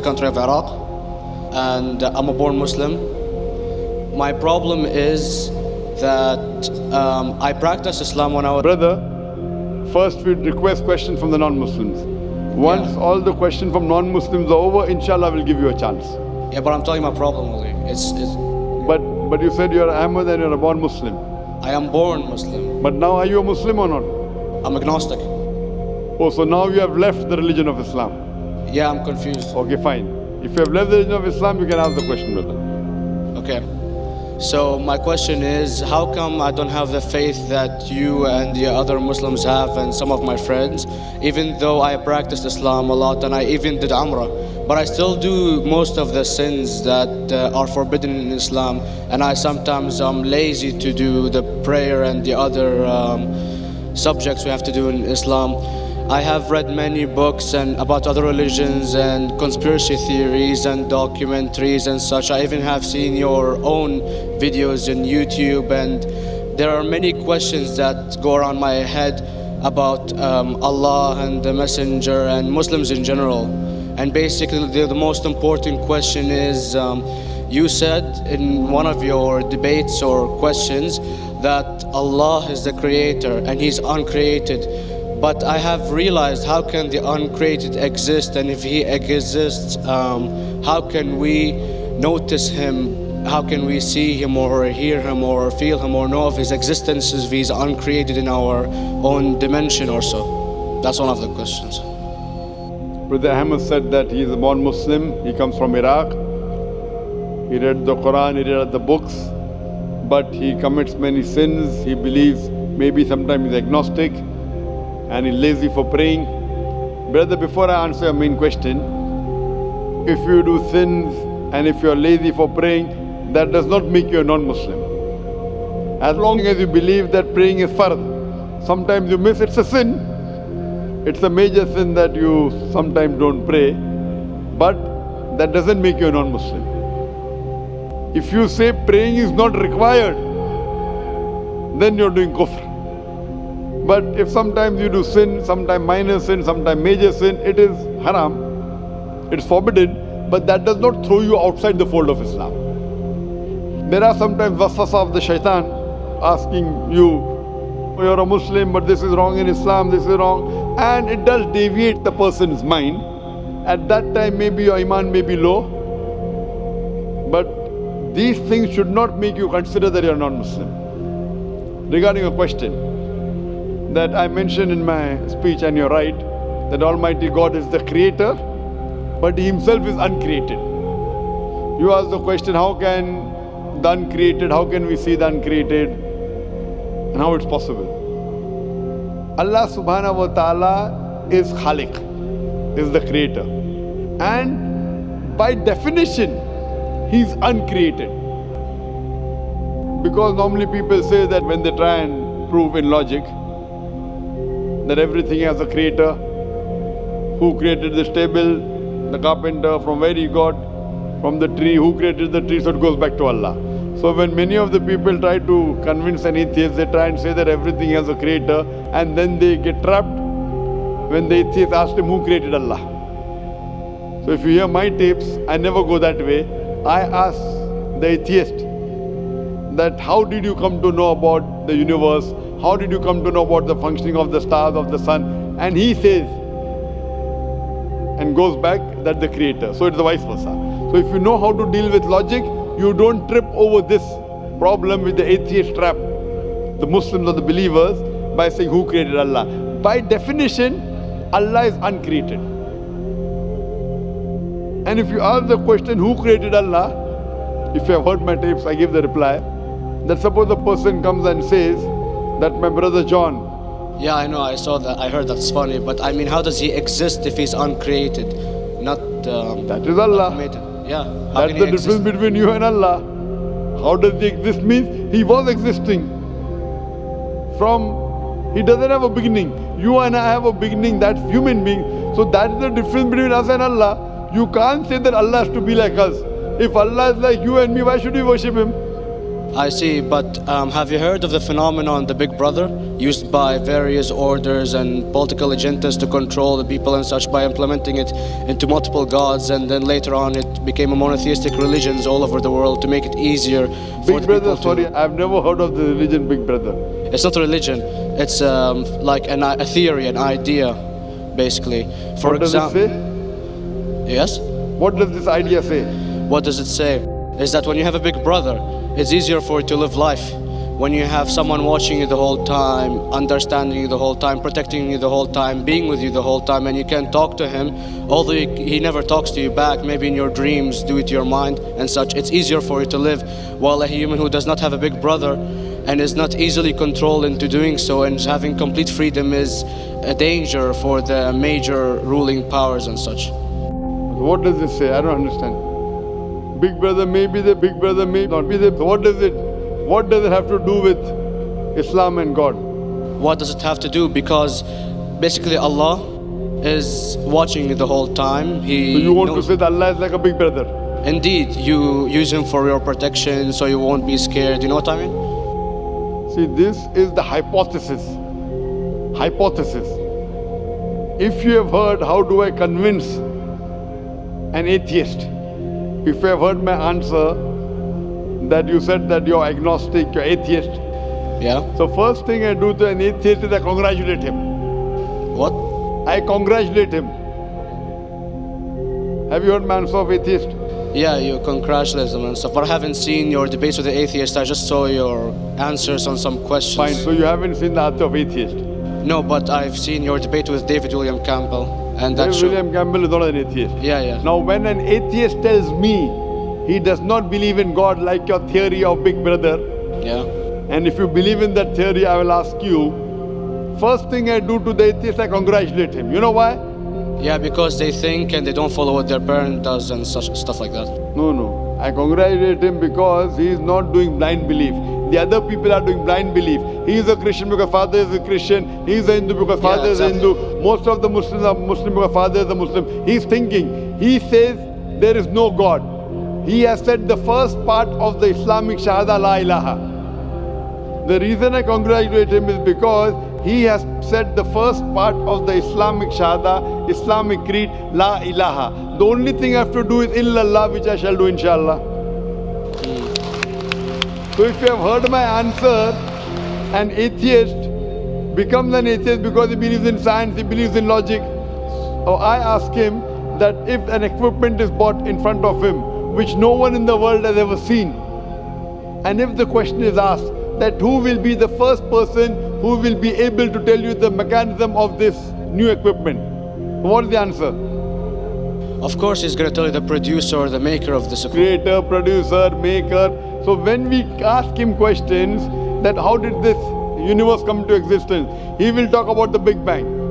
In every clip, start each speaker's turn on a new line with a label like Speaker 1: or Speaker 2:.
Speaker 1: country of Iraq, and I'm a born Muslim. My problem is that I practiced Islam when I was...
Speaker 2: Brother, first we'd request questions from the non-Muslims. Once all the questions from non-Muslims are over, inshallah we'll give you a chance.
Speaker 1: Yeah, but I'm telling you my problem, only.
Speaker 2: But you said you're Ahmad and you're a born Muslim.
Speaker 1: I am born Muslim.
Speaker 2: But now are you a Muslim or not?
Speaker 1: I'm agnostic.
Speaker 2: Oh, so now you have left the religion of Islam.
Speaker 1: Yeah, I'm confused.
Speaker 2: Okay, fine. If you have left the religion of Islam, you can ask the question, brother.
Speaker 1: Okay. So my question is, how come I don't have the faith that you and the other Muslims have and some of my friends, even though I practiced Islam a lot and I even did Umrah, but I still do most of the sins that are forbidden in Islam, and I sometimes am lazy to do the prayer and the other subjects we have to do in Islam. I have read many books and about other religions and conspiracy theories and documentaries and such. I even have seen your own videos in YouTube, and there are many questions that go around my head about Allah and the Messenger and Muslims in general. And basically the most important question is, you said in one of your debates or questions that Allah is the creator and He's uncreated. But I have realized, how can the uncreated exist? And if He exists, how can we notice Him? How can we see Him or hear Him or feel Him or know of His existence if He's uncreated in our own dimension or so? That's one of the questions.
Speaker 2: Brother Ahmad said that he is a born Muslim. He comes from Iraq. He read the Quran, he read the books, but he commits many sins. He believes maybe sometimes he's agnostic, and he's lazy for praying. Brother, before I answer your main question, if you do sins and if you're lazy for praying, that does not make you a non-Muslim. As long as you believe that praying is fard, sometimes you miss, it's a sin. It's a major sin that you sometimes don't pray, but that doesn't make you a non-Muslim. If you say praying is not required, then you're doing kufr. But if sometimes you do sin, sometimes minor sin, sometimes major sin, it is haram, it's forbidden, but that does not throw you outside the fold of Islam. There are sometimes waswasa of the shaitan asking you, oh, you're a Muslim, but this is wrong in Islam, this is wrong, and it does deviate the person's mind. At that time maybe your iman may be low, but these things should not make you consider that you're non-Muslim. Regarding a question that I mentioned in my speech, and you're right, that Almighty God is the creator, but He Himself is uncreated. You ask the question, how can the uncreated, how can we see the uncreated, and how it's possible? Allah subhanahu wa ta'ala is Khaliq, is the creator, and by definition He's uncreated. Because normally people say that when they try and prove in logic that everything has a creator, who created this table, the carpenter, from where he got, from the tree, who created the tree, so it goes back to Allah. So when many of the people try to convince an atheist, they try and say that everything has a creator, and then they get trapped when the atheist asked him who created Allah. So if you hear my tapes, I never go that way. I ask the atheist that how did you come to know about the universe? How did you come to know about the functioning of the stars, of the sun? And he says, and goes back, that the creator. So it's the vice versa. So if you know how to deal with logic, you don't trip over this problem with the atheist trap, the Muslims or the believers, by saying who created Allah. By definition, Allah is uncreated. And if you ask the question, who created Allah? If you have heard my tapes, I give the reply. That suppose a person comes and says that my brother John.
Speaker 1: Yeah, I know, I saw that, I heard that's funny, but I mean, how does he exist if he's uncreated? Not
Speaker 2: that is Allah.
Speaker 1: Yeah.
Speaker 2: That's the difference between you and Allah. How does he exist means he was existing. He doesn't have a beginning. You and I have a beginning, that's human being. So that is the difference between us and Allah. You can't say that Allah has to be like us. If Allah is like you and me, why should we worship Him?
Speaker 1: I see, but have you heard of the phenomenon, the Big Brother, used by various orders and political agendas to control the people and such by implementing it into multiple gods, and then later on it became a monotheistic religions all over the world to make it easier for
Speaker 2: Big
Speaker 1: the
Speaker 2: Brother,
Speaker 1: people to...
Speaker 2: sorry, I've never heard of the religion Big Brother.
Speaker 1: It's not a religion, it's like a theory, an idea, basically. For
Speaker 2: What does it
Speaker 1: example,
Speaker 2: say?
Speaker 1: yes?
Speaker 2: What does this idea say?
Speaker 1: What does it say? Is that when you have a big brother, it's easier for you to live life. When you have someone watching you the whole time, understanding you the whole time, protecting you the whole time, being with you the whole time, and you can talk to him, although he never talks to you back, maybe in your dreams, do it to your mind and such, it's easier for you to live. While a human who does not have a big brother and is not easily controlled into doing so and having complete freedom is a danger for the major ruling powers and such.
Speaker 2: What does this say? I don't understand. Big Brother may be there, Big Brother may not be there. What does it have to do with Islam and God?
Speaker 1: What does it have to do? Because basically Allah is watching you the whole time.
Speaker 2: So you want to
Speaker 1: knows.
Speaker 2: say that Allah is like a big brother?
Speaker 1: Indeed, you use him for your protection so you won't be scared. You know what I mean?
Speaker 2: See, this is the hypothesis. Hypothesis. If you have heard, how do I convince an atheist? If you have heard my answer, that you said that you're agnostic, you're atheist.
Speaker 1: Yeah.
Speaker 2: So first thing I do to an atheist is I congratulate him.
Speaker 1: What?
Speaker 2: I congratulate him. Have you heard my answer of atheist?
Speaker 1: Yeah, you congratulate them and stuff. But I haven't seen your debates with the atheist. I just saw your answers on some questions.
Speaker 2: Fine, so you haven't seen the answer of atheist.
Speaker 1: No, but I've seen your debate with David William Campbell. And that
Speaker 2: William Campbell is not an atheist.
Speaker 1: Yeah.
Speaker 2: Now when an atheist tells me he does not believe in God like your theory of Big Brother,
Speaker 1: Yeah.
Speaker 2: and if you believe in that theory, I will ask you, first thing I do to the atheist, I congratulate him. You know why?
Speaker 1: Yeah, because they think and they don't follow what their parent does and such stuff like that.
Speaker 2: No. I congratulate him because he is not doing blind belief. The other people are doing blind belief. He is a Christian because father is a Christian. He is a Hindu because father is a Hindu. Most of the Muslims are Muslim because father is a Muslim. He is thinking. He says there is no God. He has said the first part of the Islamic Shahada, La ilaha. The reason I congratulate him is because he has said the first part of the Islamic Shahada, Islamic Creed, La ilaha. The only thing I have to do is illallah, which I shall do inshallah. So if you have heard my answer, an atheist becomes an atheist because he believes in science, he believes in logic. Or I ask him that if an equipment is bought in front of him, which no one in the world has ever seen, and if the question is asked that who will be the first person who will be able to tell you the mechanism of this new equipment, what is the answer?
Speaker 1: Of course, he's going to tell you the producer or the maker of this equipment.
Speaker 2: Creator, producer, maker. So when we ask him questions that how did this universe come to existence, he will talk about the Big Bang.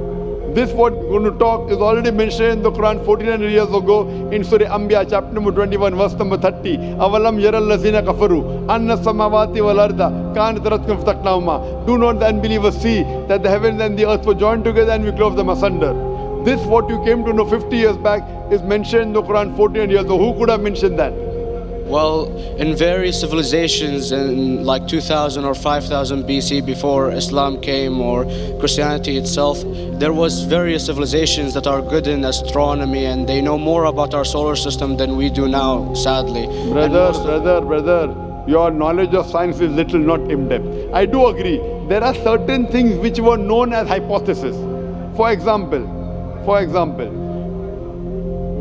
Speaker 2: This what we're going to talk is already mentioned in the Quran 1400 years ago in Surah Anbiya chapter number 21 verse number 30. Avalam yaral lazina kafaru anna samawati wal arda kanat ratkan fataknahuma. Do not the unbelievers see that the heavens and the earth were joined together and we clove them asunder. This what you came to know 50 years back is mentioned in the Quran 1400 years ago. Who could have mentioned that?
Speaker 1: Well, in various civilizations in like 2000 or 5000 BC before Islam came or Christianity itself, there was various civilizations that are good in astronomy and they know more about our solar system than we do now, sadly.
Speaker 2: Brother, your knowledge of science is little, not in-depth. I do agree. There are certain things which were known as hypotheses. For example,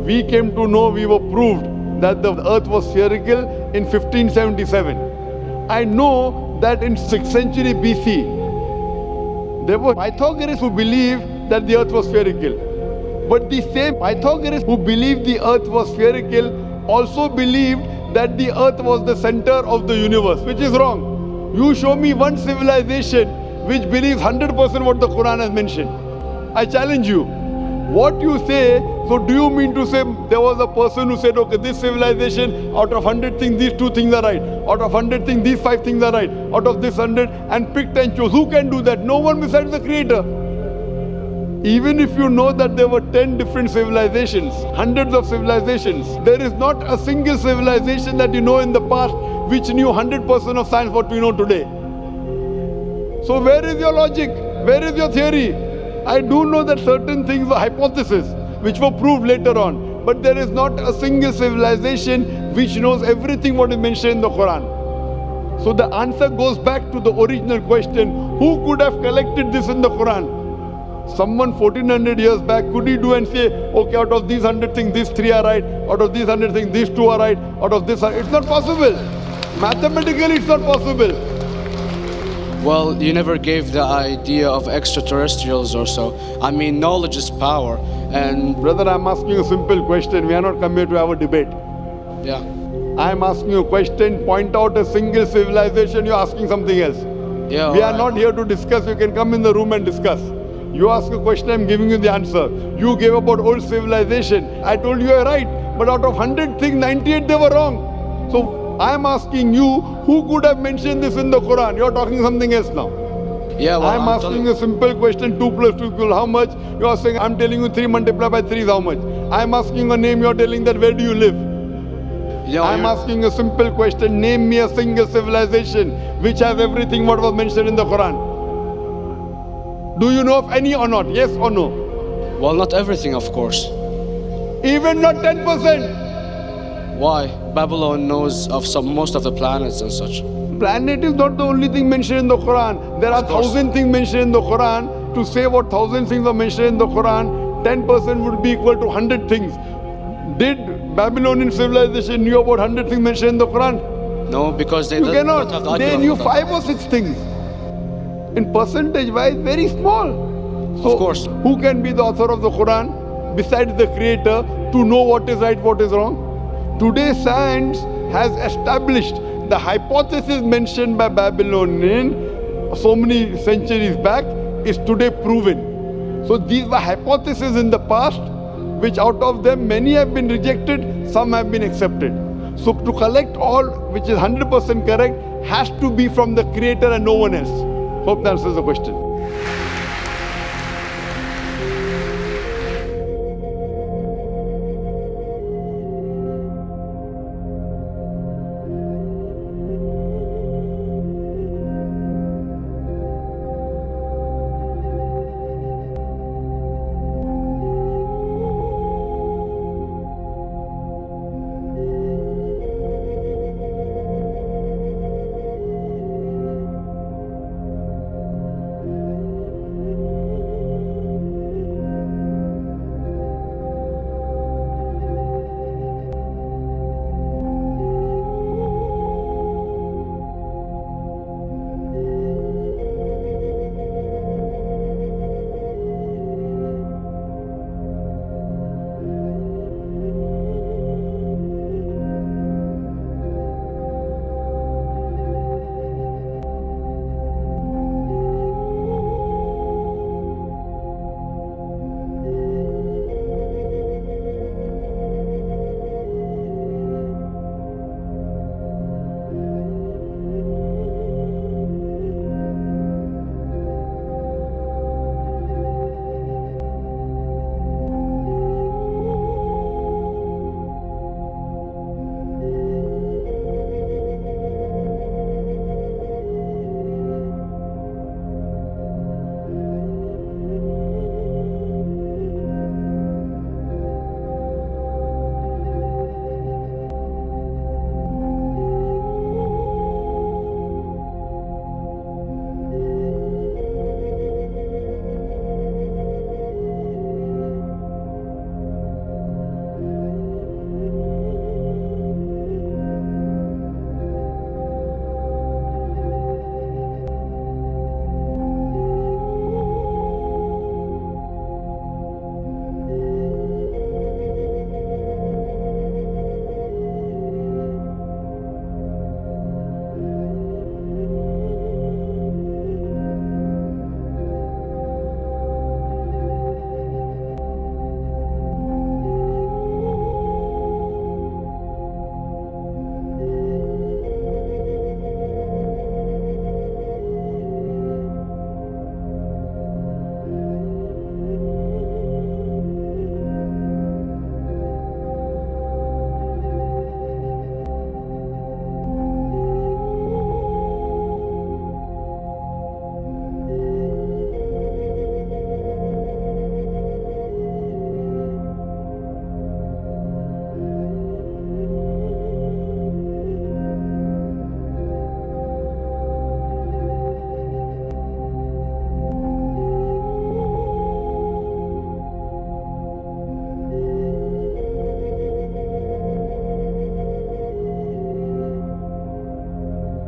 Speaker 2: we came to know, we were proved that the earth was spherical in 1577. I know that in 6th century BC, there were Pythagoreans who believed that the earth was spherical. But the same Pythagoreans who believed the earth was spherical also believed that the earth was the center of the universe, which is wrong. You show me one civilization which believes 100% what the Quran has mentioned. I challenge you. What you say, so do you mean to say there was a person who said, okay, this civilization, out of 100 things, these 2 things are right. Out of 100 things, these 5 things are right. Out of this 100, and picked and chose. Who can do that? No one besides the Creator. Even if you know that there were 10 different civilizations, hundreds of civilizations, there is not a single civilization that you know in the past which knew 100% of science what we know today. So where is your logic? Where is your theory? I do know that certain things were hypotheses which were proved later on, but there is not a single civilization which knows everything what is mentioned in the Quran. So the answer goes back to the original question, who could have collected this in the Quran? Someone 1400 years back, could he do and say, okay, out of these 100 things, these 3 are right, out of these 100 things, these 2 are right, out of this are... It's not possible. Mathematically, it's not possible.
Speaker 1: Well, you never gave the idea of extraterrestrials or so. I mean, knowledge is power, and...
Speaker 2: Brother, I'm asking you a simple question. We are not come here to have a debate.
Speaker 1: Yeah.
Speaker 2: I'm asking you a question. Point out a single civilization. You're asking something else.
Speaker 1: Yeah.
Speaker 2: We are not here to discuss. You can come in the room and discuss. You ask a question, I'm giving you the answer. You gave about old civilization. I told you are right. But out of 100 things, 98 they were wrong. So I'm asking you, who could have mentioned this in the Quran? You're talking something else now.
Speaker 1: Yeah, well,
Speaker 2: I'm asking a simple question, 2 plus 2 equal how much? You are saying, I'm telling you 3 multiplied by 3 is how much? I'm asking a name, you're telling that where do you live?
Speaker 1: Yeah,
Speaker 2: I'm asking a simple question, name me a single civilization which has everything what was mentioned in the Quran. Do you know of any or not? Yes or no?
Speaker 1: Well, not everything, of course.
Speaker 2: Even not 10%.
Speaker 1: Why? Babylon knows of most of the planets and such.
Speaker 2: Planet is not the only thing mentioned in the Quran. There are 1,000 things mentioned in the Quran. To say what 1,000 things are mentioned in the Quran, 10% would be equal to 100 things. Did Babylonian civilization knew about 100 things mentioned in the Quran?
Speaker 1: No, because they
Speaker 2: You cannot. They knew 5 or 6 things. In percentage wise, very small. So
Speaker 1: of course.
Speaker 2: Who can be the author of the Quran besides the creator to know what is right, what is wrong? Today science has established the hypothesis mentioned by Babylonian so many centuries back is today proven. So these were hypotheses in the past, which out of them many have been rejected, some have been accepted. So to collect all which is 100% correct has to be from the creator and no one else. Hope that answers the question.